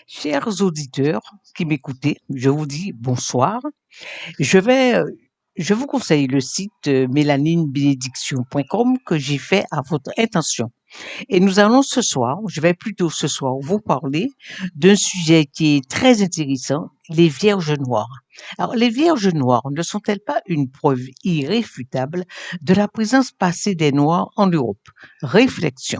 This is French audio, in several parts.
Chers auditeurs qui m'écoutez, je vous dis bonsoir. Je vais, euh, je vous conseille le site mélaninebénédiction.com que j'ai fait à votre intention. Et nous allons ce soir, je vais plutôt ce soir vous parler d'un sujet qui est très intéressant, les Vierges noires. Alors, les Vierges noires ne sont-elles pas une preuve irréfutable de la présence passée des Noirs en Europe? Réflexion.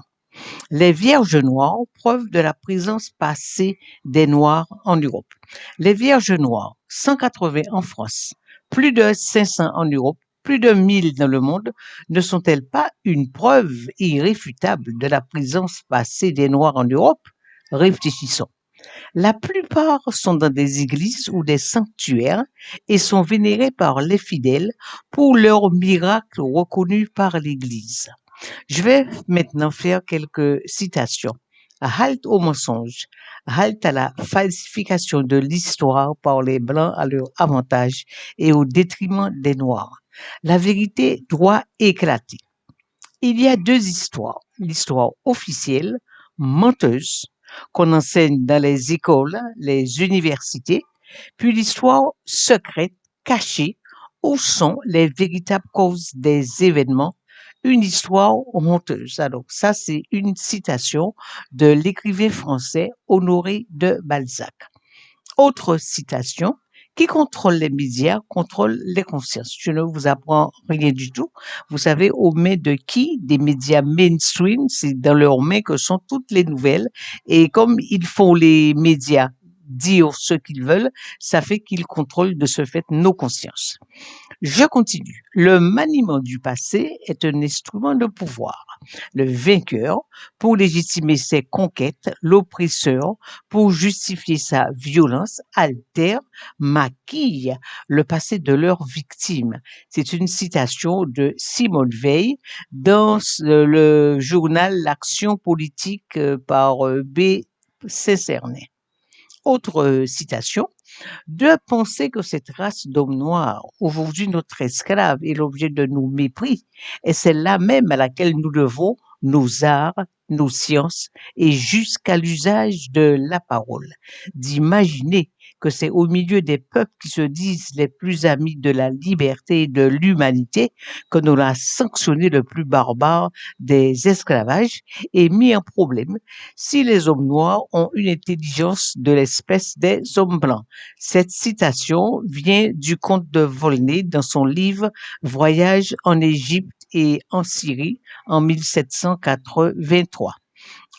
Les Vierges noires, preuve de la présence passée des Noirs en Europe. Les Vierges noires, 180 en France, plus de 500 en Europe, plus de 1000 dans le monde, ne sont-elles pas une preuve irréfutable de la présence passée des Noirs en Europe? Réfléchissons. La plupart sont dans des églises ou des sanctuaires et sont vénérés par les fidèles pour leurs miracles reconnus par l'Église. Je vais maintenant faire quelques citations. Halte au mensonge, halte à la falsification de l'histoire par les Blancs à leur avantage et au détriment des Noirs. La vérité doit éclater. Il y a deux histoires. L'histoire officielle, menteuse, qu'on enseigne dans les écoles, les universités, puis l'histoire secrète, cachée, où sont les véritables causes des événements, une histoire honteuse. Alors, ça, c'est une citation de l'écrivain français Honoré de Balzac. Autre citation, qui contrôle les médias contrôle les consciences. Je ne vous apprends rien du tout. Vous savez, aux mains de qui? Des médias mainstream, c'est dans leurs mains que sont toutes les nouvelles. Et comme ils font les médias dire ce qu'ils veulent, ça fait qu'ils contrôlent de ce fait nos consciences. Je continue. Le maniement du passé est un instrument de pouvoir. Le vainqueur, pour légitimer ses conquêtes, l'oppresseur, pour justifier sa violence, altère, maquille le passé de leurs victimes. C'est une citation de Simone Veil dans le journal L'Action politique par B. Sincernay. Autre citation, de penser que cette race d'hommes noirs, aujourd'hui notre esclave, est l'objet de nos mépris, est celle-là même à laquelle nous devons nos arts, nos sciences et jusqu'à l'usage de la parole. D'imaginer que c'est au milieu des peuples qui se disent les plus amis de la liberté et de l'humanité que l'on a sanctionné le plus barbare des esclavages et mis en problème si les hommes noirs ont une intelligence de l'espèce des hommes blancs. Cette citation vient du comte de Volney dans son livre Voyage en Égypte et en Syrie en 1783.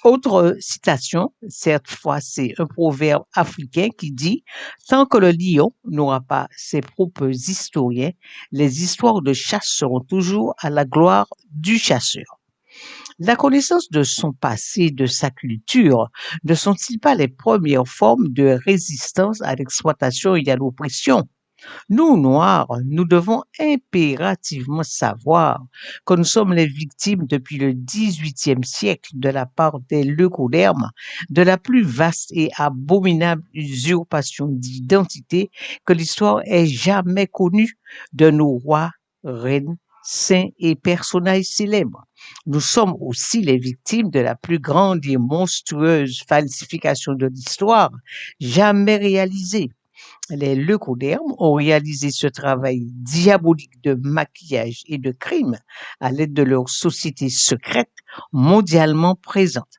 Autre citation, cette fois c'est un proverbe africain qui dit tant que le lion n'aura pas ses propres historiens, les histoires de chasse seront toujours à la gloire du chasseur. La connaissance de son passé, de sa culture, ne sont-ils pas les premières formes de résistance à l'exploitation et à l'oppression? Nous, Noirs, nous devons impérativement savoir que nous sommes les victimes depuis le XVIIIe siècle de la part des leucodermes de la plus vaste et abominable usurpation d'identité que l'histoire ait jamais connue de nos rois, reines, saints et personnages célèbres. Nous sommes aussi les victimes de la plus grande et monstrueuse falsification de l'histoire jamais réalisée. Les leucodermes ont réalisé ce travail diabolique de maquillage et de crime à l'aide de leur société secrète mondialement présente.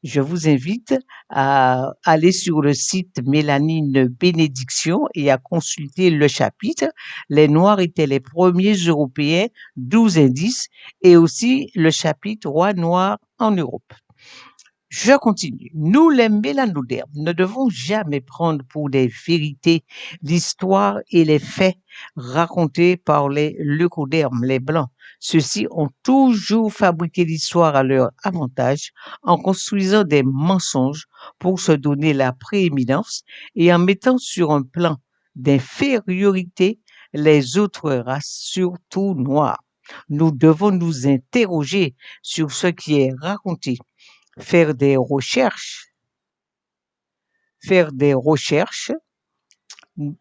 Je vous invite à aller sur le site Mélanine Bénédiction et à consulter le chapitre Les Noirs étaient les premiers Européens, 12 indices, et aussi le chapitre Rois noirs en Europe. Je continue. Nous, les mélanodermes, ne devons jamais prendre pour des vérités l'histoire et les faits racontés par les leucodermes, les blancs. Ceux-ci ont toujours fabriqué l'histoire à leur avantage en construisant des mensonges pour se donner la prééminence et en mettant sur un plan d'infériorité les autres races, surtout noires. Nous devons nous interroger sur ce qui est raconté, faire des recherches, faire des recherches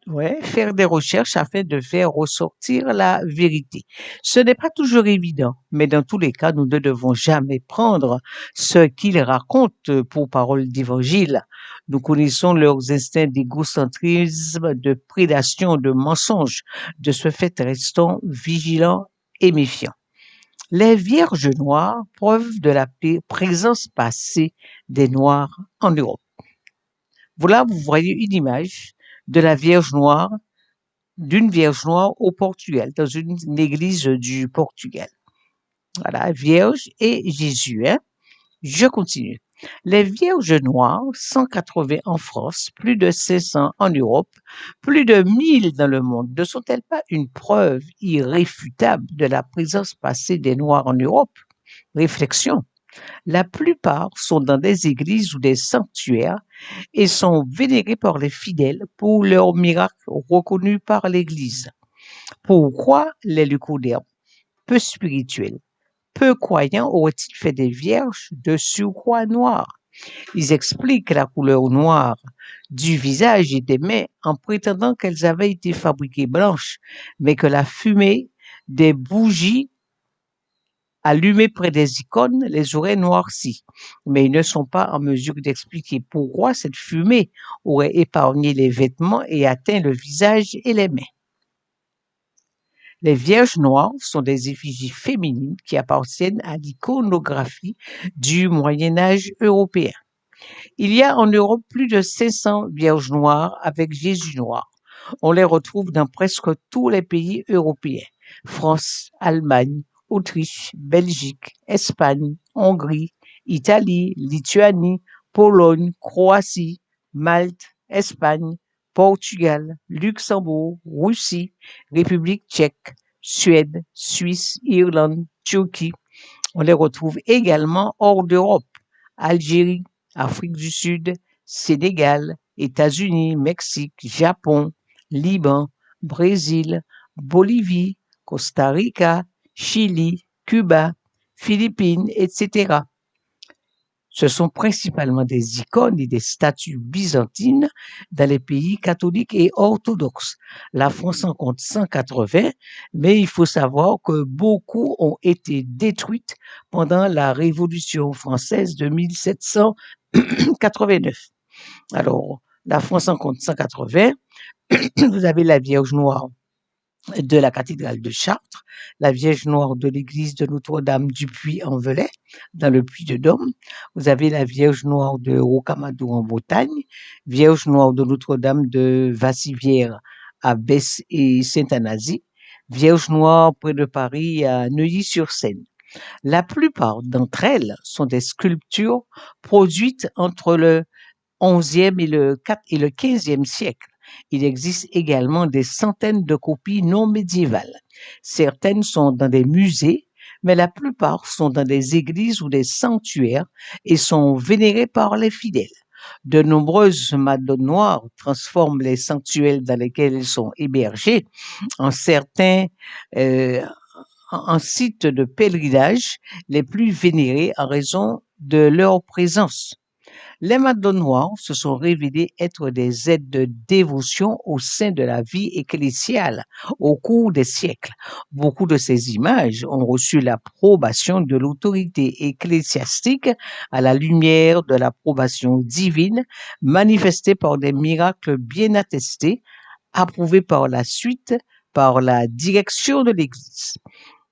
Ouais, faire des recherches afin de faire ressortir la vérité. Ce n'est pas toujours évident, mais dans tous les cas, nous ne devons jamais prendre ce qu'ils racontent pour parole d'évangile. Nous connaissons leurs instincts d'égocentrisme, de prédation, de mensonge. De ce fait, restons vigilants et méfiants. Les Vierges noires, preuve de la présence passée des Noirs en Europe. Voilà, vous voyez une image de la Vierge noire, d'une Vierge noire au Portugal, dans une église du Portugal. Voilà, Vierge et Jésus. Hein. Je continue. Les Vierges noires, 180 en France, plus de 500 en Europe, plus de 1000 dans le monde, ne sont-elles pas une preuve irréfutable de la présence passée des Noirs en Europe? Réflexion. La plupart sont dans des églises ou des sanctuaires et sont vénérés par les fidèles pour leurs miracles reconnus par l'Église. Pourquoi les Lycodermes, peu spirituels, peu croyants, auraient-ils fait des vierges de surcroît noires? Ils expliquent la couleur noire du visage et des mains en prétendant qu'elles avaient été fabriquées blanches, mais que la fumée des bougies allumées près des icônes les aurait noircies. Mais ils ne sont pas en mesure d'expliquer pourquoi cette fumée aurait épargné les vêtements et atteint le visage et les mains. Les Vierges noires sont des effigies féminines qui appartiennent à l'iconographie du Moyen Âge européen. Il y a en Europe plus de 500 Vierges noires avec Jésus noir. On les retrouve dans presque tous les pays européens. France, Allemagne, Autriche, Belgique, Espagne, Hongrie, Italie, Lituanie, Pologne, Croatie, Malte, Espagne, Portugal, Luxembourg, Russie, République tchèque, Suède, Suisse, Irlande, Turquie. On les retrouve également hors d'Europe. Algérie, Afrique du Sud, Sénégal, États-Unis, Mexique, Japon, Liban, Brésil, Bolivie, Costa Rica, Chili, Cuba, Philippines, etc. Ce sont principalement des icônes et des statues byzantines dans les pays catholiques et orthodoxes. La France en compte 180, mais il faut savoir que beaucoup ont été détruites pendant la Révolution française de 1789. Alors, la France en compte 180. Vous avez la Vierge noire de la cathédrale de Chartres, la Vierge noire de l'église de Notre-Dame du Puy-en-Velay, dans le Puy-de-Dôme. Vous avez la Vierge noire de Rocamadour en Bretagne, Vierge noire de Notre-Dame de Vassivière à Besse et Saint-Anazie, Vierge noire près de Paris à Neuilly-sur-Seine. La plupart d'entre elles sont des sculptures produites entre le XIe et le XVe siècle. Il existe également des centaines de copies non médiévales. Certaines sont dans des musées, mais la plupart sont dans des églises ou des sanctuaires et sont vénérées par les fidèles. De nombreuses madones noires transforment les sanctuaires dans lesquels elles sont hébergées en certains en sites de pèlerinage les plus vénérés en raison de leur présence. Les madones noires se sont révélées être des aides de dévotion au sein de la vie ecclésiale au cours des siècles. Beaucoup de ces images ont reçu l'approbation de l'autorité ecclésiastique à la lumière de l'approbation divine manifestée par des miracles bien attestés, approuvés par la suite par la direction de l'Église.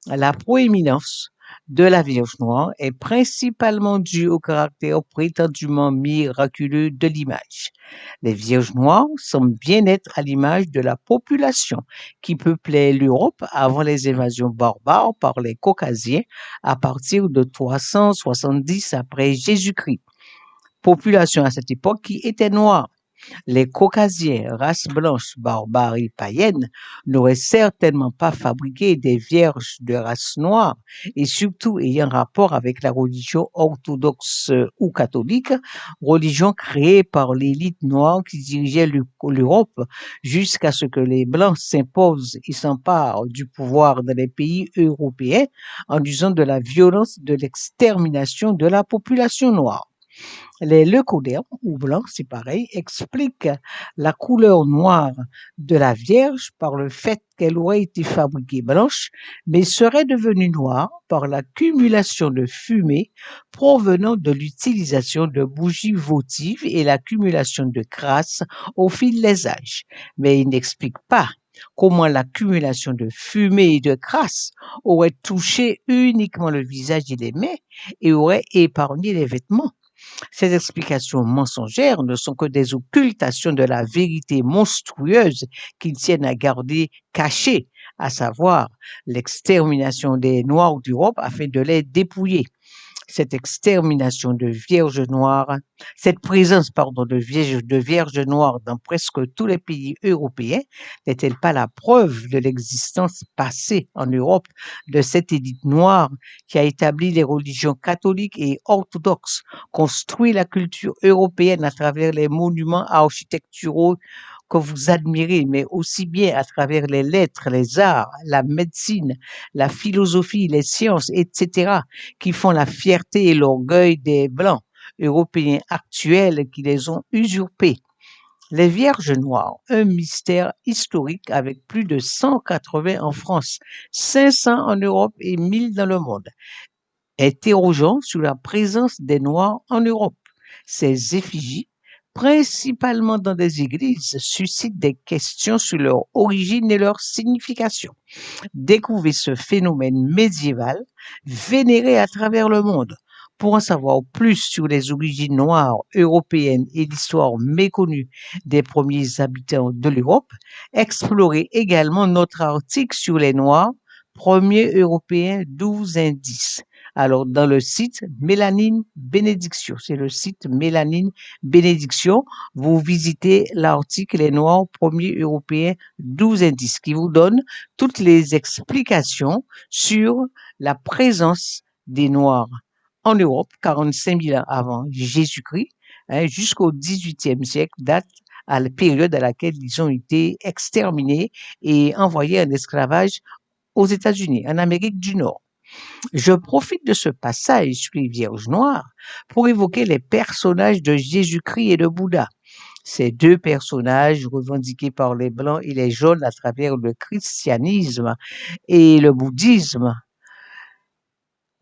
La proéminence de la Vierge noire est principalement due au caractère prétendument miraculeux de l'image. Les Vierges noires semblent bien être à l'image de la population qui peuplait l'Europe avant les invasions barbares par les Caucasiens à partir de 370 après Jésus-Christ. Population à cette époque qui était noire. Les Caucasiens, race blanche, barbares et païenne, n'auraient certainement pas fabriqué des vierges de race noire et surtout ayant rapport avec la religion orthodoxe ou catholique, religion créée par l'élite noire qui dirigeait l'Europe jusqu'à ce que les Blancs s'imposent et s'emparent du pouvoir dans les pays européens en usant de la violence de l'extermination de la population noire. Les leucodermes, ou blancs, c'est pareil, expliquent la couleur noire de la Vierge par le fait qu'elle aurait été fabriquée blanche, mais serait devenue noire par l'accumulation de fumée provenant de l'utilisation de bougies votives et l'accumulation de crasse au fil des âges. Mais il n'explique pas comment l'accumulation de fumée et de crasse aurait touché uniquement le visage et les mains et aurait épargné les vêtements. Ces explications mensongères ne sont que des occultations de la vérité monstrueuse qu'ils tiennent à garder cachée, à savoir l'extermination des Noirs d'Europe afin de les dépouiller. Cette extermination de vierges noires, cette présence, pardon, de vierges noires dans presque tous les pays européens n'est-elle pas la preuve de l'existence passée en Europe de cette élite noire qui a établi les religions catholiques et orthodoxes, construit la culture européenne à travers les monuments architecturaux que vous admirez, mais aussi bien à travers les lettres, les arts, la médecine, la philosophie, les sciences, etc., qui font la fierté et l'orgueil des Blancs européens actuels qui les ont usurpés. Les Vierges Noires, un mystère historique avec plus de 180 en France, 500 en Europe et 1000 dans le monde, interrogeant sur la présence des Noirs en Europe. Ces effigies, principalement dans des églises, suscitent des questions sur leur origine et leur signification. Découvrez ce phénomène médiéval vénéré à travers le monde. Pour en savoir plus sur les origines noires européennes et l'histoire méconnue des premiers habitants de l'Europe, explorez également notre article sur les Noirs, premiers Européens 12 indices. Alors, dans le site Mélanine Bénédiction, c'est le site Mélanine Bénédiction, vous visitez l'article Les Noirs, premiers Européens 12 indices, qui vous donne toutes les explications sur la présence des Noirs en Europe, 45 000 ans avant Jésus-Christ, jusqu'au XVIIIe siècle, date à la période à laquelle ils ont été exterminés et envoyés en esclavage aux États-Unis, en Amérique du Nord. Je profite de ce passage sur les Vierges Noires pour évoquer les personnages de Jésus-Christ et de Bouddha. Ces deux personnages revendiqués par les Blancs et les Jaunes à travers le christianisme et le bouddhisme,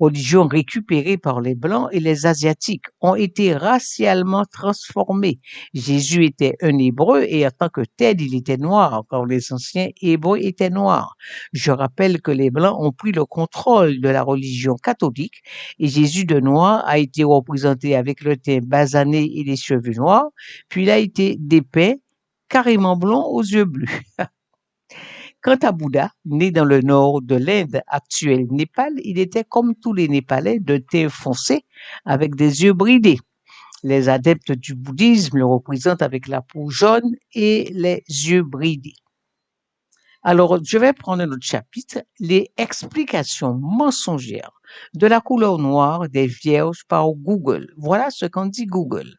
religions récupérées par les Blancs et les Asiatiques, ont été racialement transformés. Jésus était un Hébreu et en tant que tel, il était noir, car les anciens Hébreux étaient noirs. Je rappelle que les Blancs ont pris le contrôle de la religion catholique et Jésus de noir a été représenté avec le teint basané et les cheveux noirs, puis il a été dépeint carrément blond aux yeux bleus. Quant à Bouddha, né dans le nord de l'Inde, actuel Népal, il était comme tous les Népalais de teint foncé avec des yeux bridés. Les adeptes du bouddhisme le représentent avec la peau jaune et les yeux bridés. Alors, je vais prendre un autre chapitre, les explications mensongères de la couleur noire des vierges par Google. Voilà ce qu'en dit Google.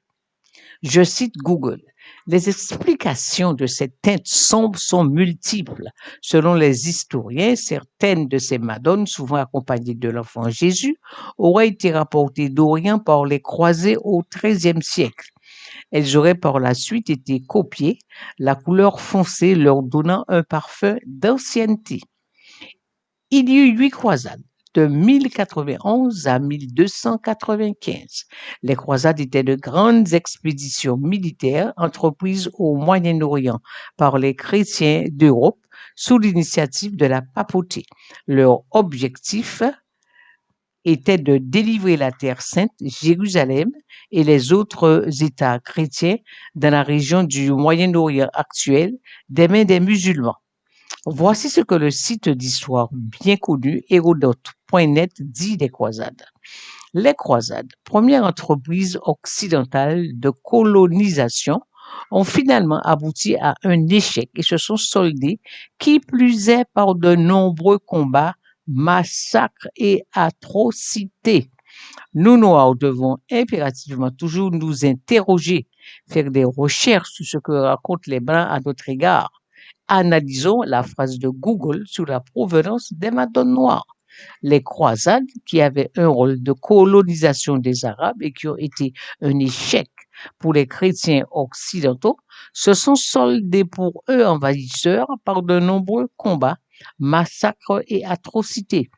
Je cite Google. Les explications de cette teinte sombre sont multiples. Selon les historiens, certaines de ces madones, souvent accompagnées de l'enfant Jésus, auraient été rapportées d'Orient par les croisés au XIIIe siècle. Elles auraient par la suite été copiées, la couleur foncée leur donnant un parfum d'ancienneté. Il y eut 8 croisades, de 1091 à 1295. Les croisades étaient de grandes expéditions militaires entreprises au Moyen-Orient par les chrétiens d'Europe sous l'initiative de la papauté. Leur objectif était de délivrer la Terre sainte, Jérusalem et les autres États chrétiens dans la région du Moyen-Orient actuel des mains des musulmans. Voici ce que le site d'histoire bien connu Hérodote.net dit des croisades. Les croisades, première entreprise occidentale de colonisation, ont finalement abouti à un échec et se sont soldées, qui plus est par de nombreux combats, massacres et atrocités. Nous, Noirs, devons impérativement toujours nous interroger, faire des recherches sur ce que racontent les Blancs à notre égard. Analysons la phrase de Google sur la provenance des madones noires. Les croisades, qui avaient un rôle de colonisation des Arabes et qui ont été un échec pour les chrétiens occidentaux, se sont soldées pour eux envahisseurs par de nombreux combats, massacres et atrocités.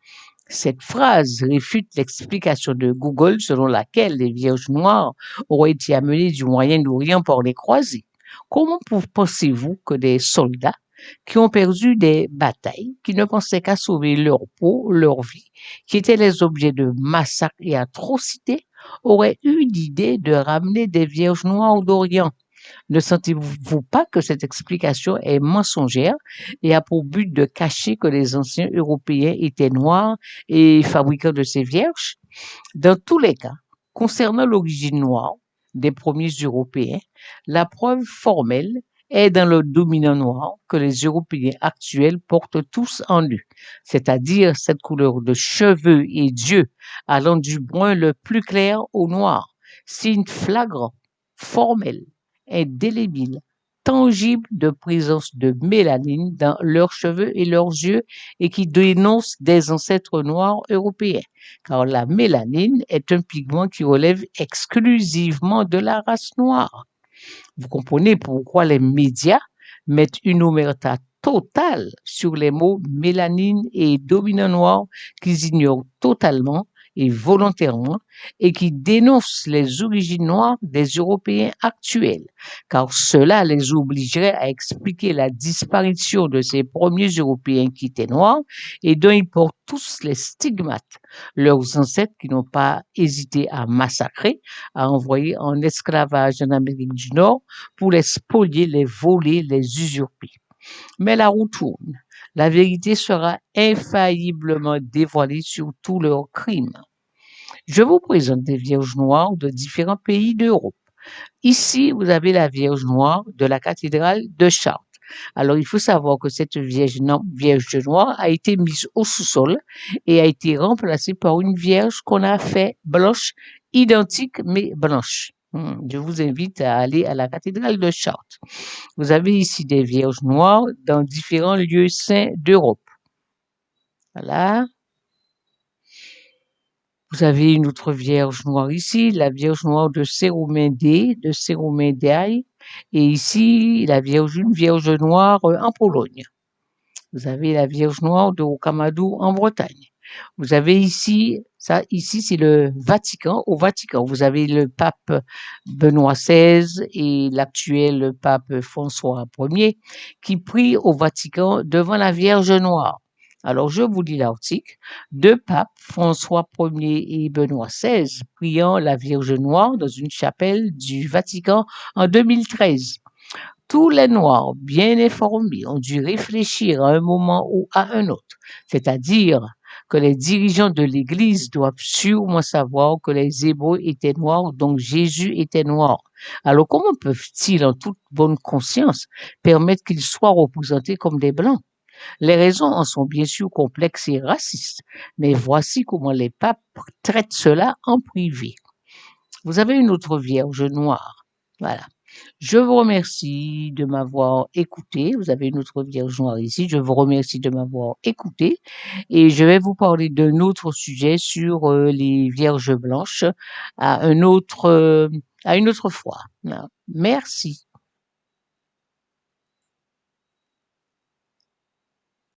Cette phrase réfute l'explication de Google selon laquelle les Vierges noires auraient été amenées du Moyen-Orient par les croisés. Comment pensez-vous que des soldats qui ont perdu des batailles, qui ne pensaient qu'à sauver leur peau, leur vie, qui étaient les objets de massacres et atrocités, auraient eu l'idée de ramener des Vierges noires d'Orient? Ne sentez-vous pas que cette explication est mensongère et a pour but de cacher que les anciens Européens étaient noirs et fabricants de ces vierges? Dans tous les cas, concernant l'origine noire des premiers Européens, la preuve formelle est dans le dominant noir que les Européens actuels portent tous en eux, c'est-à-dire cette couleur de cheveux et d'yeux allant du brun le plus clair au noir, signe flagrant, formel, indélébile, tangible de présence de mélanine dans leurs cheveux et leurs yeux et qui dénonce des ancêtres noirs européens, car la mélanine est un pigment qui relève exclusivement de la race noire. Vous comprenez pourquoi les médias mettent une omerta totale sur les mots mélanine et dominant noir qu'ils ignorent totalement et volontairement et qui dénoncent les origines noires des Européens actuels, car cela les obligerait à expliquer la disparition de ces premiers Européens qui étaient noirs et dont ils portent tous les stigmates, leurs ancêtres qui n'ont pas hésité à massacrer, à envoyer en esclavage en Amérique du Nord pour les spolier, les voler, les usurper. Mais la roue tourne. La vérité sera infailliblement dévoilée sur tous leurs crimes. Je vous présente des vierges noires de différents pays d'Europe. Ici, vous avez la Vierge noire de la cathédrale de Chartres. Alors, il faut savoir que cette Vierge noire a été mise au sous-sol et a été remplacée par une Vierge qu'on a fait blanche, identique mais blanche. Je vous invite à aller à la cathédrale de Chartres. Vous avez ici des Vierges noires dans différents lieux saints d'Europe. Voilà. Vous avez une autre Vierge noire ici, la Vierge noire de Céromédée, et ici une Vierge noire en Pologne. Vous avez la Vierge noire de Rocamadour en Bretagne. Vous avez ici c'est le Vatican. Au Vatican, vous avez le pape Benoît XVI et l'actuel pape François Ier qui prient au Vatican devant la Vierge noire. Alors, je vous lis l'article. Deux papes, François Ier et Benoît XVI, priant la Vierge noire dans une chapelle du Vatican en 2013. Tous les Noirs bien informés ont dû réfléchir à un moment ou à un autre, c'est-à-dire que les dirigeants de l'Église doivent sûrement savoir que les Hébreux étaient noirs, donc Jésus était noir. Alors comment peuvent-ils, en toute bonne conscience, permettre qu'ils soient représentés comme des Blancs? Les raisons en sont bien sûr complexes et racistes, mais voici comment les papes traitent cela en privé. Vous avez une autre Vierge noire. Voilà. Je vous remercie de m'avoir écouté. Vous avez une autre Vierge noire ici. Je vous remercie de m'avoir écouté. Et je vais vous parler d'un autre sujet sur les Vierges blanches à une autre fois. Merci.